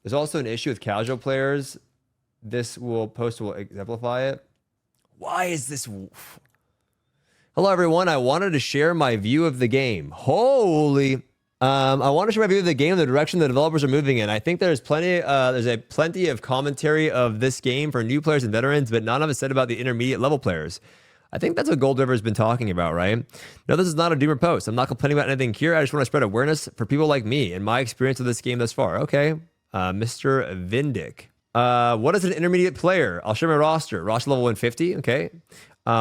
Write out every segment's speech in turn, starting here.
There's also an issue with casual players. This post will exemplify it. Why is this? Hello, everyone. I wanted to share my view of the game. Holy. I want to share my view of the game, the direction the developers are moving in. I think there's plenty of commentary of this game for new players and veterans, but none of it said about the intermediate level players. I think that's what Gold River's been talking about, right? No, this is not a doomer post. I'm not complaining about anything here. I just want to spread awareness for people like me and my experience of this game thus far. Okay, Mr. Vindic. What is an intermediate player? I'll share my roster. Roster level 150. Okay. I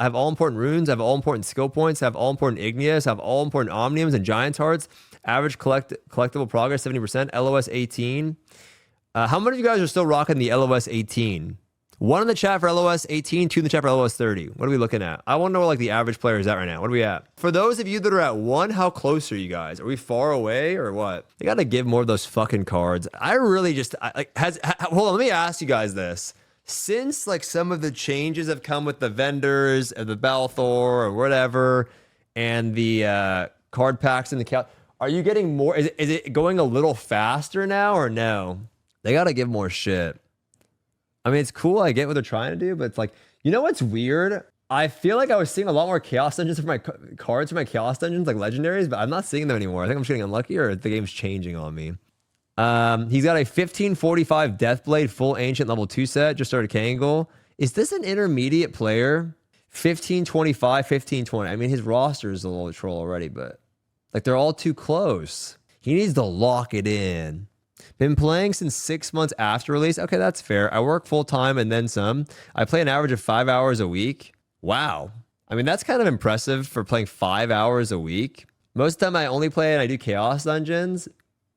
have all important runes. I have all important skill points. I have all important igneous. I have all important omniums and giant hearts. Average collectible progress 70%. LOS 18. How many of you guys are still rocking the LOS 18? One in the chat for LOS 18, two in the chat for LOS 30. What are we looking at? I want to know where like the average player is at right now. What are we at? For those of you that are at 1, how close are you guys? Are we far away or what? They got to give more of those fucking cards. I really just hold on. Let me ask you guys this. Since like some of the changes have come with the vendors and the Balthor or whatever, and the card packs in the are you getting more? Is it going a little faster now or no? They got to give more shit. I mean, it's cool. I get what they're trying to do, but it's like, you know what's weird? I feel like I was seeing a lot more Chaos Dungeons for my cards for my Chaos Dungeons, like legendaries, but I'm not seeing them anymore. I think I'm just getting unlucky or the game's changing on me. He's got a 1545 Deathblade full ancient level 2 set. Just started Kangle. Is this an intermediate player? 1525, 1520. I mean, his roster is a little troll already, but like they're all too close. He needs to lock it in. Been playing since 6 months after release. Okay, that's fair. I work full time and then some. I play an average of 5 hours a week. Wow. I mean, that's kind of impressive for playing 5 hours a week. Most of the time I only play and I do Chaos Dungeons.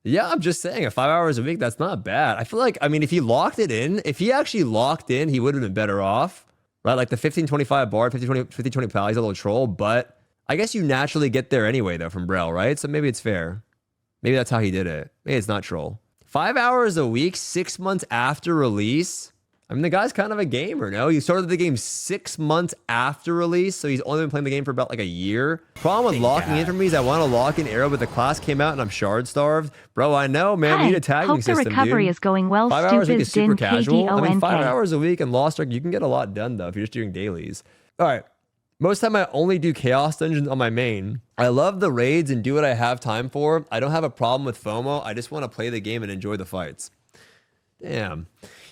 Yeah, I'm just saying, 5 hours a week, that's not bad. I feel like, I mean, if he locked it in, if he actually locked in, he would have been better off, right? Like the 1525 Bard, 1520 Pal, he's a little troll, but I guess you naturally get there anyway, though, from Brel, right? So maybe it's fair. Maybe that's how he did it. Maybe it's not troll. 5 hours a week, 6 months after release. I mean, the guy's kind of a gamer, no? He started the game 6 months after release, so he's only been playing the game for about like a year. Problem with locking in for me is I want to lock in Arrow, but the class came out and I'm shard starved. Bro, I know, man. We need a tagging system, hope the recovery dude. is going well. 5 hours a week is super Stoopzz casual. I mean, 5 KDONK. hours a week in Lost Ark, you can get a lot done, though, if you're just doing dailies. All right. Most of the time, I only do Chaos Dungeons on my main. I love the raids and do what I have time for. I don't have a problem with FOMO. I just want to play the game and enjoy the fights. Damn.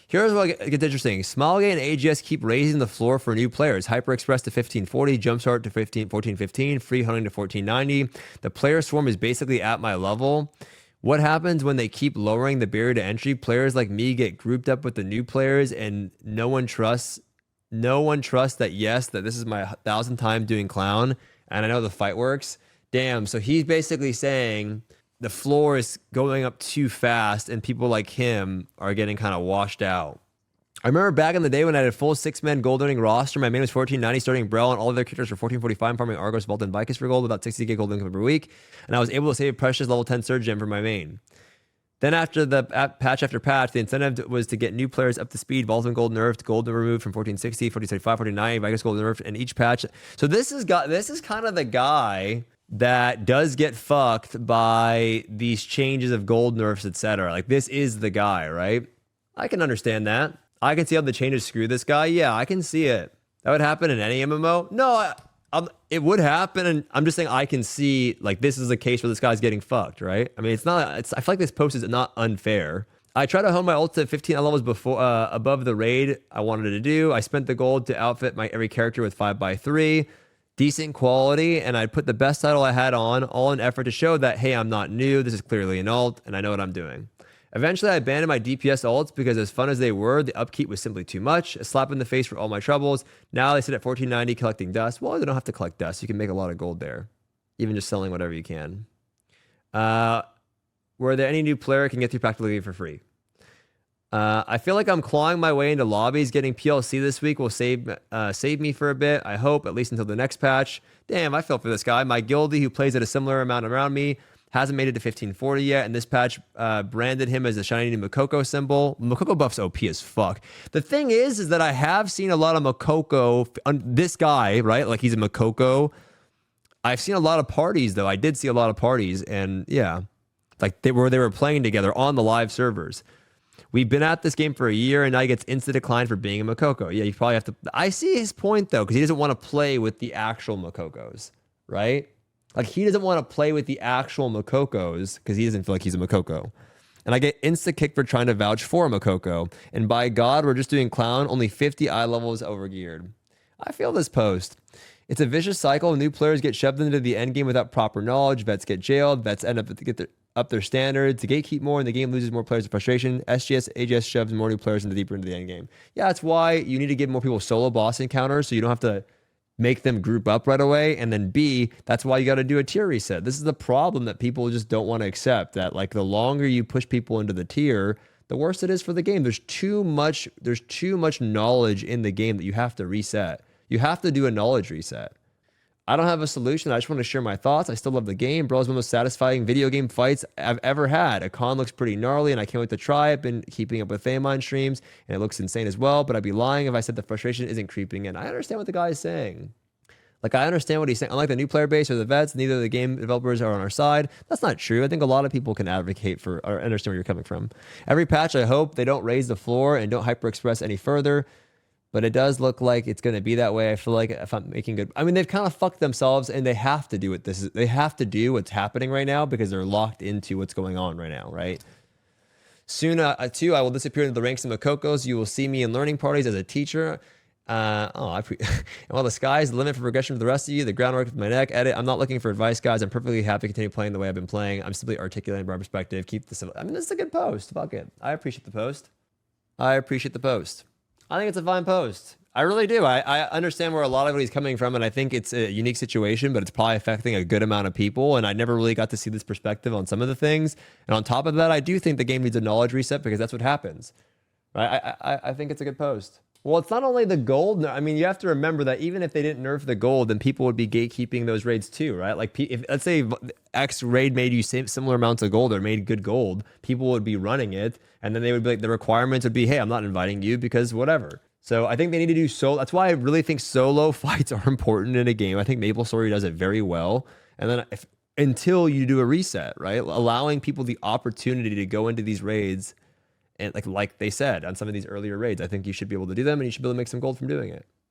Here's what gets interesting. Smilegate and AGS keep raising the floor for new players. Hyper Express to 1540, Jumpstart to 1415, Free Hunting to 1490. The player swarm is basically at my level. What happens when they keep lowering the barrier to entry? Players like me get grouped up with the new players and no one trusts that, yes, that this is my 1,000th time doing clown and I know the fight works. Damn, so he's basically saying the floor is going up too fast and people like him are getting kind of washed out. I remember back in the day when I had a full 6-man gold earning roster, my main was 1490 starting Brel and all of their characters were 1445 farming Argos, Vault, and Vicus for gold, about 60k gold income per week. And I was able to save a precious level 10 Surge Gem for my main. Then after the patch after patch, the incentive was to get new players up to speed. Vault and gold nerfed, gold removed from 1460, 1475, 1490, Vicus gold nerfed, and each patch. So this is kind of the guy that does get fucked by these changes of gold nerfs, etc. Like, this is the guy, right? I can understand that. I can see how the changes screw this guy. Yeah, I can see it. That would happen in any MMO. No, it would happen, and I'm just saying I can see, like, this is a case where this guy's getting fucked, right? I mean, I feel like this post is not unfair. I tried to hone my ult to 15 levels before above the raid I wanted to do. I spent the gold to outfit my every character with 5x3. Decent quality, and I put the best title I had on, all in effort to show that, hey, I'm not new, this is clearly an ult, and I know what I'm doing. Eventually, I abandoned my DPS ults because as fun as they were, the upkeep was simply too much, a slap in the face for all my troubles. Now they sit at 1490 collecting dust. Well, they don't have to collect dust, you can make a lot of gold there, even just selling whatever you can. Were there any new player can get through practically for free? I feel like I'm clawing my way into lobbies. Getting PLC this week will save me for a bit. I hope, at least until the next patch. Damn, I feel for this guy. My guildie, who plays at a similar amount around me, hasn't made it to 1540 yet, and this patch branded him as a shiny new Makoko symbol. Makoko buff's OP as fuck. The thing is that I have seen a lot of Makoko. This guy, right? Like, he's a Makoko. I've seen a lot of parties, though. I did see a lot of parties, and yeah. Like they were playing together on the live servers. We've been at this game for a year, and now he gets instant decline for being a Makoko. Yeah, you probably have to. I see his point though, because he doesn't want to play with the actual Makokos, right? Like he doesn't want to play with the actual Makokos because he doesn't feel like he's a Makoko. And I get insta kick for trying to vouch for a Makoko. And by God, we're just doing clown. Only 50 eye levels overgeared. I feel this post. It's a vicious cycle. New players get shoved into the end game without proper knowledge. Vets get jailed. Vets end up up their standards. The gatekeep more, and the game loses more players to frustration. SGS, AGS shoves more new players deeper into the end game. Yeah, that's why you need to give more people solo boss encounters so you don't have to make them group up right away. And then B, that's why you got to do a tier reset. This is the problem that people just don't want to accept, that like the longer you push people into the tier, the worse it is for the game. There's too much knowledge in the game that you have to reset. You have to do a knowledge reset. I don't have a solution. I just want to share my thoughts. I still love the game. Bro, it's one of the most satisfying video game fights I've ever had. A con looks pretty gnarly, and I can't wait to try it. Been keeping up with Famine streams, and it looks insane as well, but I'd be lying if I said the frustration isn't creeping in. I understand what the guy is saying. Like, I understand what he's saying. Unlike the new player base or the vets, neither of the game developers are on our side. That's not true. I think a lot of people can advocate for or understand where you're coming from. Every patch, I hope they don't raise the floor and don't hyper express any further. But it does look like it's going to be that way. I feel like if I'm making good, I mean, they've kind of fucked themselves, and they have to do it. They have to do what's happening right now because they're locked into what's going on right now, right? Soon, too, I will disappear into the ranks of Makokos. You will see me in learning parties as a teacher. And while the sky's the limit for progression for the rest of you, the groundwork with my neck. Edit. I'm not looking for advice, guys. I'm perfectly happy to continue playing the way I've been playing. I'm simply articulating my perspective. Keep this. I mean, this is a good post. Fuck it. I appreciate the post. I think it's a fine post. I really do. I understand where a lot of it is coming from, and I think it's a unique situation, but it's probably affecting a good amount of people, and I never really got to see this perspective on some of the things. And on top of that, I do think the game needs a knowledge reset because that's what happens. Right? I think it's a good post. Well, it's not only the gold. I mean, you have to remember that even if they didn't nerf the gold, then people would be gatekeeping those raids too, right? Like, if let's say X raid made you similar amounts of gold or made good gold, people would be running it, and then they would be like, the requirements would be, hey, I'm not inviting you because whatever. So I think they need to do solo. That's why I really think solo fights are important in a game. I think MapleStory does it very well. And then until you do a reset, right? Allowing people the opportunity to go into these raids. And like they said on some of these earlier raids, I think you should be able to do them, and you should be able to make some gold from doing it.